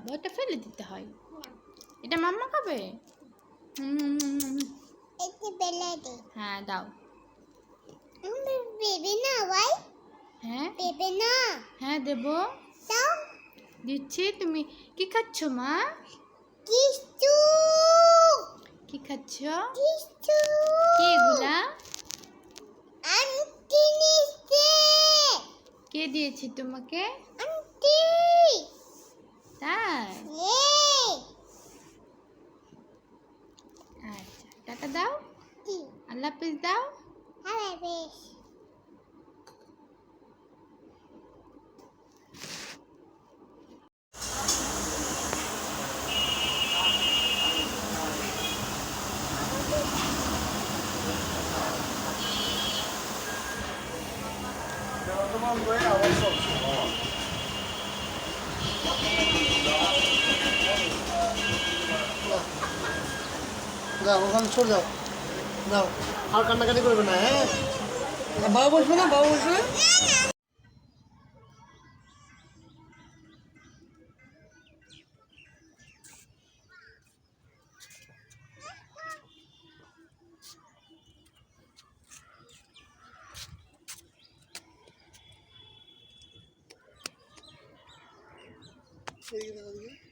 খাবো, এটা ফেলে দিতে হয়। এটা মাম্মা খাবে। হ্যাঁ দাও। হ্যাঁ হ্যাঁ দেবো, দিচ্ছি। তুমি কি খাচ্ছ মা? কি খাচ্ছ? কি এগুলা? কে দিয়েছে তোমাকে? তাই? আচ্ছা, টাটা দাও। আল্লাহ হাফেজ দাও। যাও ওখানে সরে যাও, যাও আর কান্নাকাটি করবে না। হ্যাঁ বাবা বসবে না, বাবা বসবে না। ঠিক আছে।